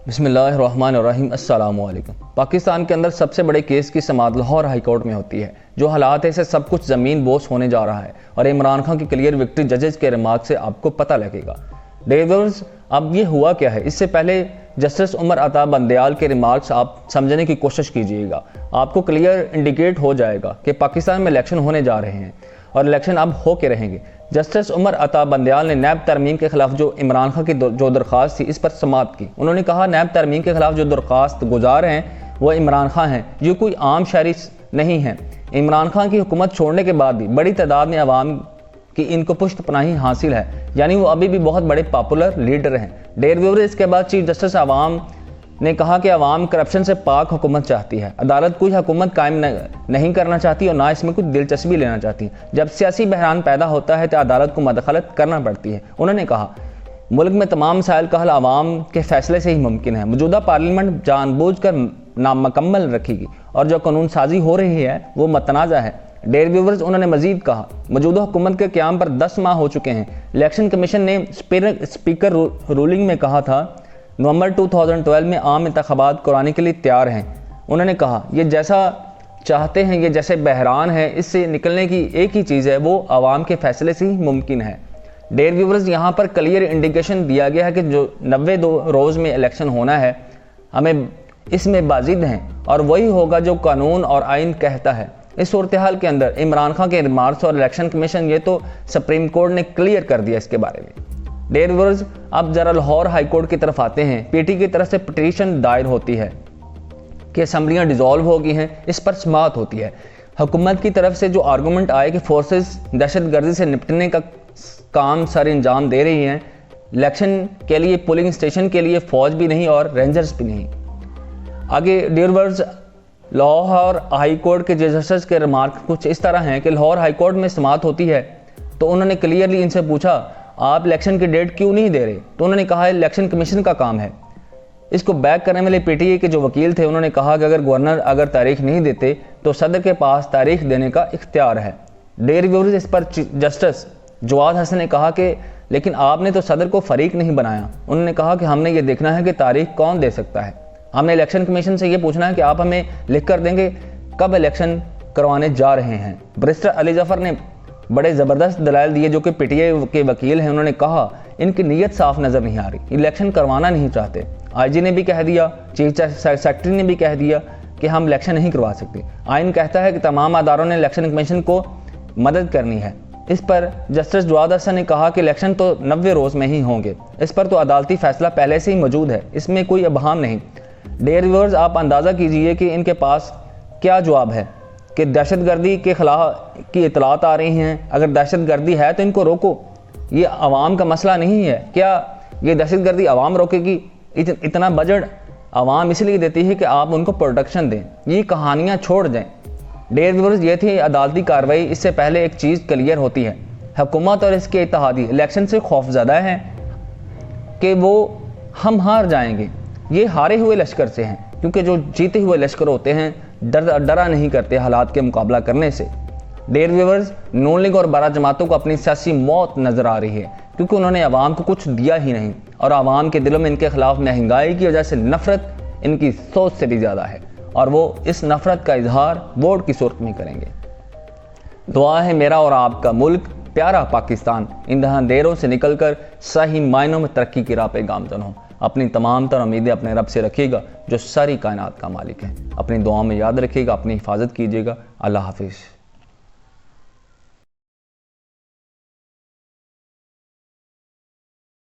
بسم اللہ الرحمن الرحیم۔ السلام علیکم۔ پاکستان کے اندر سب سے بڑے کیس کی سماعت لاہور ہائی کورٹ میں ہوتی ہے۔ جو حالات ہے اسے سب کچھ زمین بوس ہونے جا رہا ہے اور عمران خان کی کلیئر وکٹری ججز کے ریمارک سے آپ کو پتہ لگے گا۔ ڈیورز اب یہ ہوا کیا ہے، اس سے پہلے جسٹس عمر عطا بندیال کے ریمارکس آپ سمجھنے کی کوشش کیجئے گا۔ آپ کو کلیئر انڈیکیٹ ہو جائے گا کہ پاکستان میں الیکشن ہونے جا رہے ہیں اور الیکشن اب ہو کے رہیں گے۔ جسٹس عمر عطا بندیال نے نیب ترمیم کے خلاف جو عمران خان کی جو درخواست تھی اس پر سماعت کی۔ انہوں نے کہا نیب ترمیم کے خلاف جو درخواست گزار ہیں وہ عمران خان ہیں، یہ کوئی عام شہری نہیں ہیں۔ عمران خان کی حکومت چھوڑنے کے بعد بھی بڑی تعداد میں عوام کی ان کو پشت پناہی حاصل ہے، یعنی وہ ابھی بھی بہت بڑے پاپولر لیڈر ہیں۔ ڈیر ویور اس کے بعد چیف جسٹس عوام نے کہا کہ عوام کرپشن سے پاک حکومت چاہتی ہے، عدالت کوئی حکومت قائم نہیں کرنا چاہتی اور نہ اس میں کچھ دلچسپی لینا چاہتی۔ جب سیاسی بحران پیدا ہوتا ہے تو عدالت کو مداخلت کرنا پڑتی ہے۔ انہوں نے کہا ملک میں تمام مسائل کا حل عوام کے فیصلے سے ہی ممکن ہے۔ موجودہ پارلیمنٹ جان بوجھ کر نامکمل رکھے گی اور جو قانون سازی ہو رہی ہے وہ متنازع ہے۔ ڈیر ویورز انہوں نے مزید کہا موجودہ حکومت کے قیام پر 10 ماہ ہو چکے ہیں۔ الیکشن کمیشن نے اسپیکر رولنگ میں کہا تھا نومبر 2012 میں عام انتخابات کرانے کے لیے تیار ہیں۔ انہوں نے کہا یہ جیسا چاہتے ہیں، یہ جیسے بحران ہے اس سے نکلنے کی ایک ہی چیز ہے، وہ عوام کے فیصلے سے ہی ممکن ہے۔ ڈیر ویورز یہاں پر کلیئر انڈیکیشن دیا گیا ہے کہ جو 92 روز میں الیکشن ہونا ہے ہمیں اس میں بازد ہیں اور وہی ہوگا جو قانون اور آئین کہتا ہے۔ اس صورتحال کے اندر عمران خان کے ریمارکس اور الیکشن کمیشن یہ تو سپریم کورٹ نے کلیئر کر دیا اس کے بارے میں۔ ڈیر ویورز اب ذرا لاہور ہائی کورٹ کی طرف آتے ہیں۔ پی ٹی کی طرف سے پٹیشن دائر ہوتی ہے کہ اسمبلیاں ڈیزالو ہو گئی ہیں، اس پر سماعت ہوتی ہے۔ حکومت کی طرف سے جو آرگومنٹ آئے کہ فورسز دہشت گردی سے نپٹنے کا کام سر انجام دے رہی ہیں، الیکشن کے لیے پولنگ اسٹیشن کے لیے فوج بھی نہیں اور رینجرز بھی نہیں۔ آگے ڈیر ویورز لاہور ہائی کورٹ کے ججز کے ریمارک کچھ اس طرح ہیں کہ لاہور ہائی کورٹ میں سماعت ہوتی ہے تو انہوں نے کلیئرلی ان سے پوچھا آپ الیکشن کی ڈیٹ کیوں نہیں دے رہے، تو انہوں نے کہا الیکشن کمیشن کا کام ہے۔ اس کو بیک کرنے والے پی ٹی اے کے جو وکیل تھے انہوں نے کہا کہ اگر گورنر اگر تاریخ نہیں دیتے تو صدر کے پاس تاریخ دینے کا اختیار ہے۔ ڈیر ویورز اس پر جسٹس جواد حسن نے کہا کہ لیکن آپ نے تو صدر کو فریق نہیں بنایا۔ انہوں نے کہا کہ ہم نے یہ دیکھنا ہے کہ تاریخ کون دے سکتا ہے، ہم نے الیکشن کمیشن سے یہ پوچھنا ہے کہ آپ ہمیں لکھ کر دیں گے کب الیکشن کروانے جا رہے ہیں۔ بریسٹر علی ظفر نے بڑے زبردست دلائل دیے جو کہ پی ٹی اے کے وکیل ہیں۔ انہوں نے کہا ان کی نیت صاف نظر نہیں آ رہی، الیکشن کروانا نہیں چاہتے۔ آئی جی نے بھی کہہ دیا، چیف سیکرٹری نے بھی کہہ دیا کہ ہم الیکشن نہیں کروا سکتے۔ آئین کہتا ہے کہ تمام اداروں نے الیکشن کمیشن کو مدد کرنی ہے۔ اس پر جسٹس جواد حسن نے کہا کہ الیکشن تو 90 روز میں ہی ہوں گے، اس پر تو عدالتی فیصلہ پہلے سے ہی موجود ہے، اس میں کوئی ابہام نہیں۔ ڈیر ویورز آپ اندازہ کیجئے کہ ان کے پاس کیا جواب ہے کہ دہشت گردی کے خلاف کی اطلاعات آ رہی ہیں، اگر دہشت گردی ہے تو ان کو روکو، یہ عوام کا مسئلہ نہیں ہے۔ کیا یہ دہشت گردی عوام روکے گی؟ اتنا بجٹ عوام اس لیے دیتی ہے کہ آپ ان کو پروٹیکشن دیں، یہ کہانیاں چھوڑ دیں۔ ڈیر ویورز یہ تھی عدالتی کارروائی۔ اس سے پہلے ایک چیز کلیئر ہوتی ہے، حکومت اور اس کے اتحادی الیکشن سے خوف زدہ ہیں کہ وہ ہم ہار جائیں گے۔ یہ ہارے ہوئے لشکر سے ہیں، کیونکہ جو جیتے ہوئے لشکر ہوتے ہیں ڈرا نہیں کرتے حالات کے مقابلہ کرنے سے۔ ڈیر ویورز نون لیگ اور 12 جماعتوں کو اپنی سیاسی موت نظر آ رہی ہے کیونکہ انہوں نے عوام کو کچھ دیا ہی نہیں اور عوام کے دلوں میں ان کے خلاف مہنگائی کی وجہ سے نفرت ان کی سوچ سے بھی زیادہ ہے اور وہ اس نفرت کا اظہار ووٹ کی صورت میں کریں گے۔ دعا ہے میرا اور آپ کا ملک پیارا پاکستان ان اندھیروں سے نکل کر صحیح معنوں میں ترقی کی راہ پہ گامزن ہو۔ اپنی تمام تر امیدیں اپنے رب سے رکھیے گا جو ساری کائنات کا مالک ہے۔ اپنی دعاؤں میں یاد رکھیے گا، اپنی حفاظت کیجیے گا۔ اللہ حافظ۔